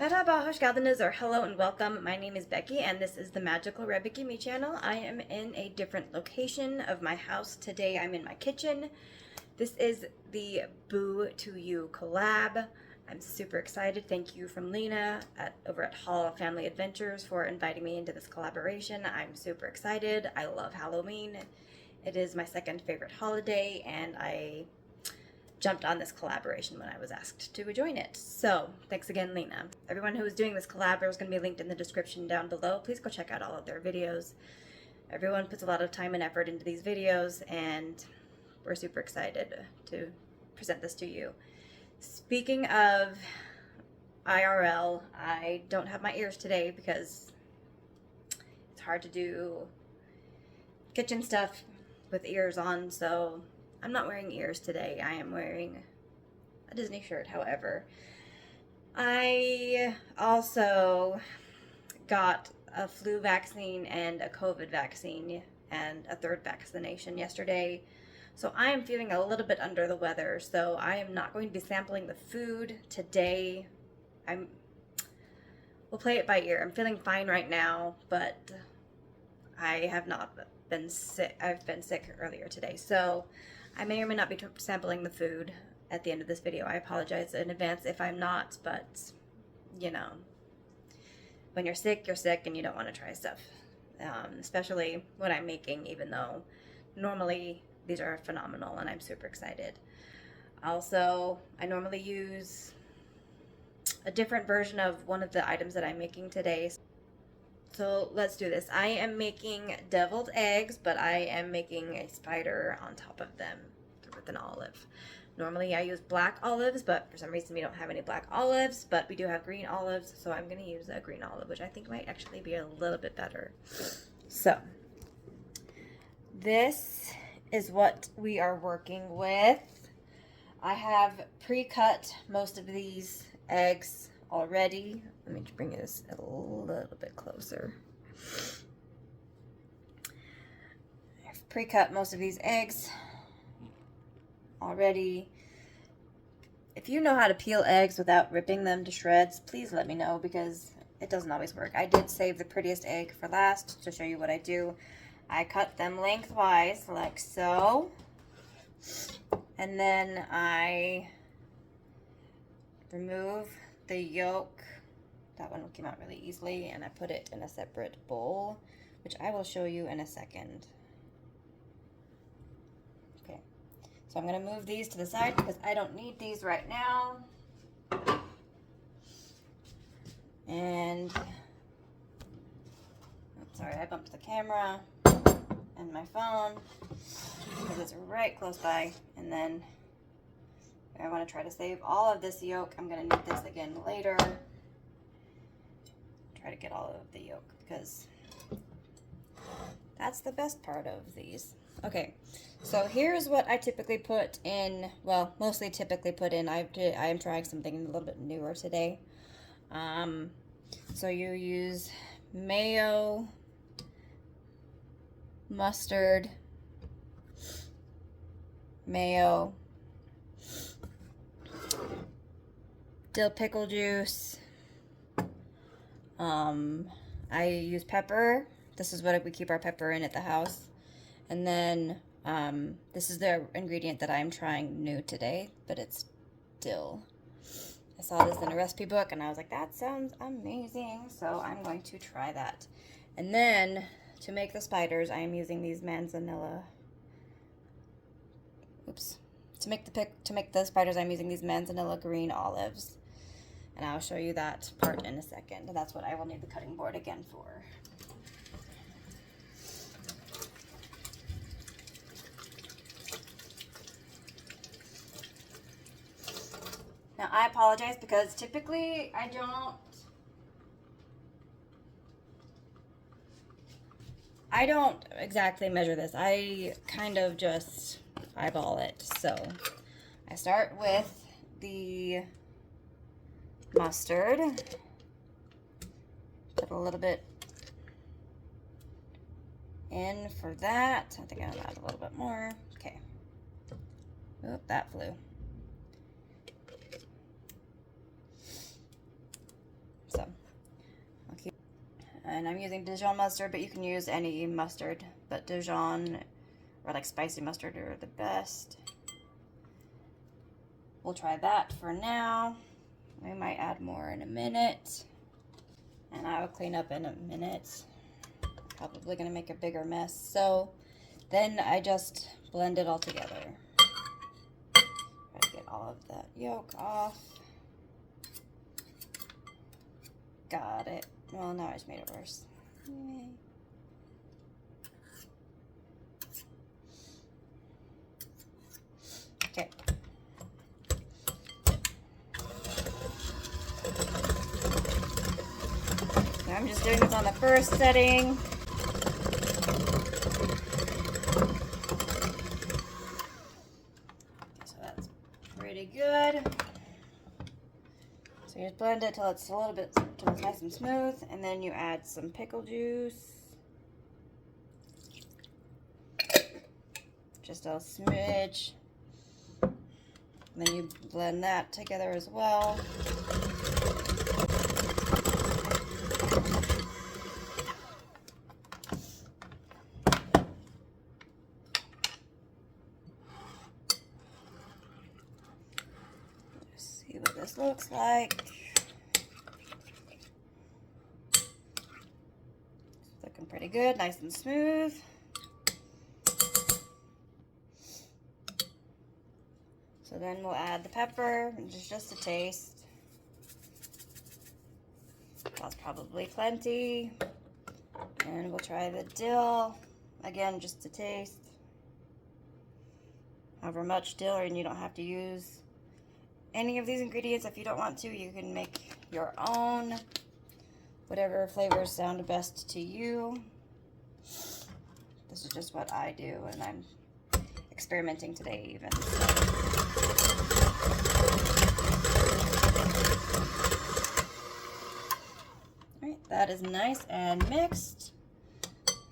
Merhaba, hoş geldiniz, or hello and welcome. My name is Becky, and this is the Magical Rebecca Me channel. I am in a different location of my house. Today I'm in my kitchen. This is the Boo to You collab. I'm super excited. Thank you from Lena over at Hall Family Adventures for inviting me into this collaboration. I'm super excited. I love Halloween. It is my second favorite holiday, and I jumped on this collaboration when I was asked to join it. So thanks again, Lena. Everyone who is doing this collab is going to be linked in the description down below. Please go check out all of their videos. Everyone puts a lot of time and effort into these videos, and we're super excited to present this to you. Speaking of IRL, I don't have my ears today because it's hard to do kitchen stuff with ears on, so I'm not wearing ears today. I am wearing a Disney shirt, however. I also got a flu vaccine and a COVID vaccine and a third vaccination yesterday. So I am feeling a little bit under the weather, so I am not going to be sampling the food today. We'll play it by ear. I'm feeling fine right now, but I have not been sick. I've been sick earlier today, so I may or may not be sampling the food at the end of this video. I apologize in advance if I'm not, but you know, when you're sick and you don't want to try stuff, especially when I'm making, even though normally these are phenomenal and I'm super excited. Also, I normally use a different version of one of the items that I'm making today. So let's do this. I am making deviled eggs, but I am making a spider on top of them with an olive. Normally I use black olives, but for some reason we don't have any black olives, but we do have green olives, so I'm going to use a green olive, which I think might actually be a little bit better. So this is what we are working with. I have pre-cut most of these eggs already. Let me bring this a little bit closer. I've pre-cut most of these eggs already. If you know how to peel eggs without ripping them to shreds, please let me know, because it doesn't always work. I did save the prettiest egg for last to show you what I do. I cut them lengthwise like so, and then I remove the yolk. That one came out really easily, and I put it in a separate bowl, which I will show you in a second. Okay, so I'm going to move these to the side because I don't need these right now. And, sorry, I bumped the camera and my phone because it's right close by. And then I want to try to save all of this yolk. I'm going to need this again later. Try to get all of the yolk because that's the best part of these. Okay, so here's what I typically put in, well, mostly typically put in. I am trying something a little bit newer today. So you use mayo, mustard, mayo, dill pickle juice. I use pepper. This is what we keep our pepper in at the house. And then this is the ingredient that I'm trying new today, but it's dill. I saw this in a recipe book and I was like, that sounds amazing. So I'm going to try that. And then to make the spiders, I am using these manzanilla. Oops. To make the spiders, I'm using these manzanilla green olives. And I'll show you that part in a second. That's what I will need the cutting board again for. Now, I apologize because typically I don't exactly measure this. I kind of just eyeball it. So I start with the mustard. Put a little bit in for that. I think I'll add a little bit more. Okay. Oop, that flew. And I'm using Dijon mustard, but you can use any mustard. But Dijon or like spicy mustard are the best. We'll try that for now. We might add more in a minute. And I will clean up in a minute. Probably gonna make a bigger mess. So then I just blend it all together. Try to get all of that yolk off. Got it. Well, now I just made it worse. Yay. Okay. Now I'm just doing this on the first setting. Okay, so that's pretty good. So you just blend it till it's a little bit, till it's nice and smooth, and then you add some pickle juice. Just a smidge. And then you blend that together as well. Just see what this looks like. It's looking pretty good, nice and smooth. So then we'll add the pepper, just a taste. That's probably plenty. And we'll try the dill, again, just a taste. However much dill, and you don't have to use any of these ingredients. If you don't want to, you can make your own, whatever flavors sound best to you. This is just what I do, and I'm experimenting today even. Alright, that is nice and mixed.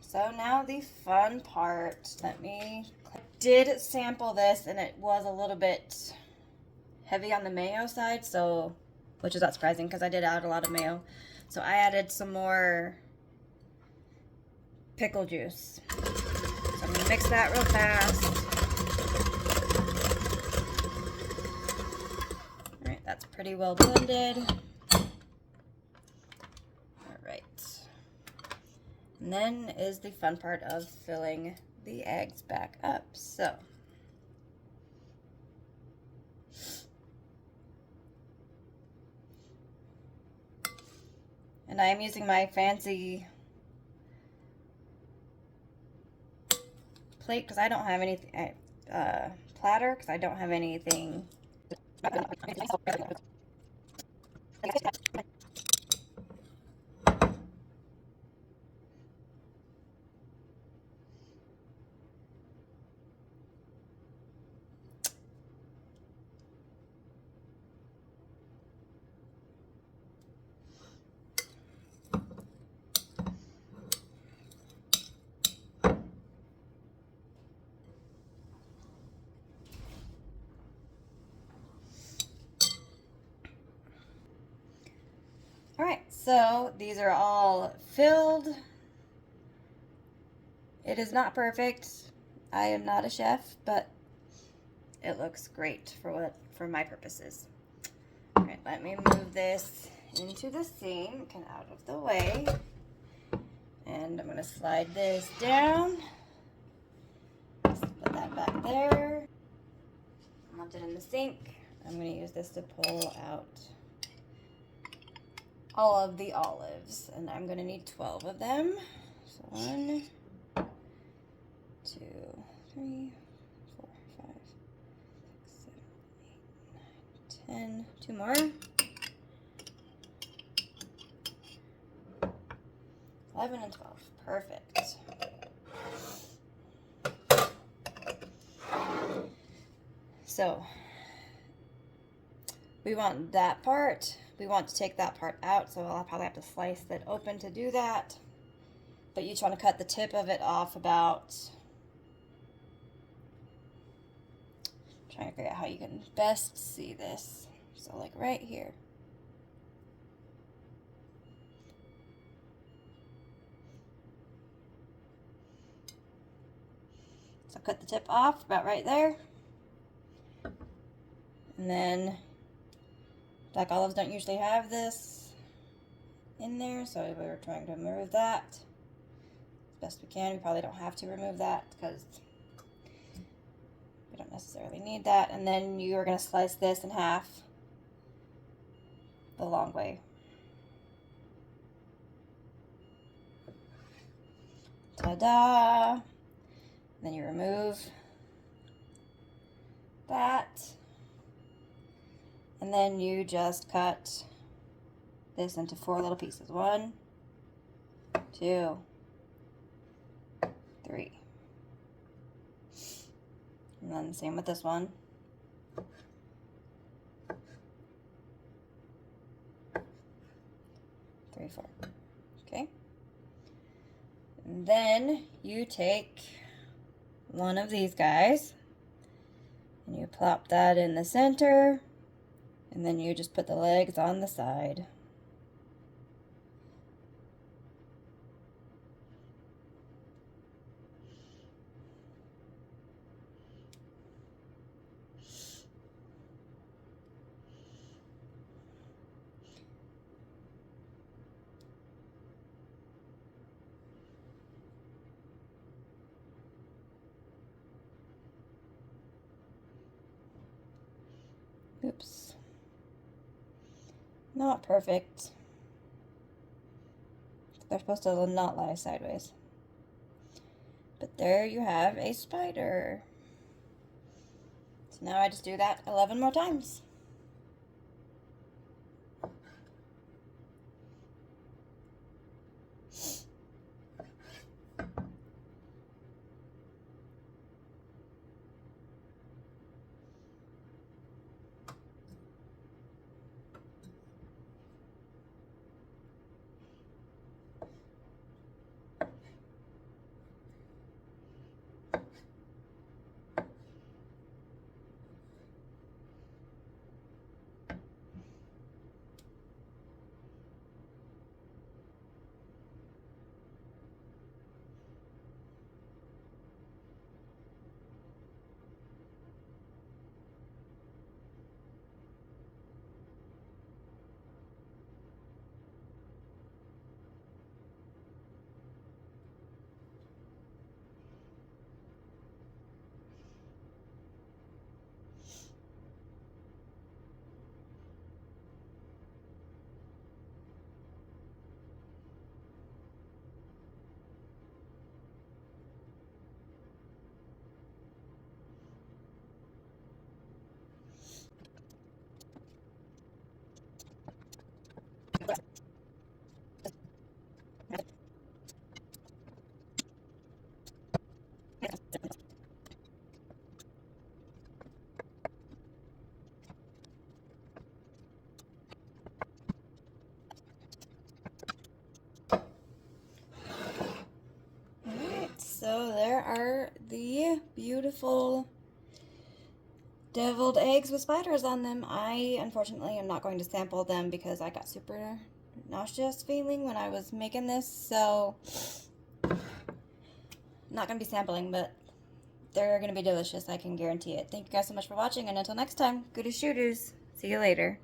So now the fun part. I did sample this, and it was a little bit heavy on the mayo side, so, which is not surprising because I did add a lot of mayo. So I added some more pickle juice. So I'm gonna mix that real fast. Alright, that's pretty well blended. Alright. And then is the fun part of filling the eggs back up. So and I am using my fancy plate because I don't have anything, platter, because I don't have anything. Alright, so these are all filled. It is not perfect. I am not a chef, but it looks great for my purposes. Alright, let me move this into the sink and out of the way. And I'm going to slide this down. Just put that back there. Left it in the sink. I'm going to use this to pull out all of the olives, and I'm going to need 12 of them. So 1, 2, 3, 4, 5, 6, 7, 8, 9, 10. 2 more. 11 and 12. Perfect. So we want that part. We want to take that part out, so I'll probably have to slice it open to do that. But you just want to cut the tip of it off about, trying to figure out how you can best see this. So like right here. So cut the tip off about right there. And then black olives don't usually have this in there, so we were trying to remove that as best we can. We probably don't have to remove that because we don't necessarily need that. And then you are going to slice this in half the long way. Ta-da! Then you remove that. And then you just cut this into 4 little pieces. 1, 2, 3. And then same with this one. 3, 4. Okay. And then you take one of these guys and you plop that in the center, and then you just put the legs on the side. Oops. Not perfect. They're supposed to not lie sideways. But there you have a spider. So now I just do that 11 more times. So there are the beautiful deviled eggs with spiders on them. I unfortunately am not going to sample them because I got super nauseous feeling when I was making this, so I'm not going to be sampling, but they're going to be delicious, I can guarantee it. Thank you guys so much for watching, and until next time, goody shooters. See you later.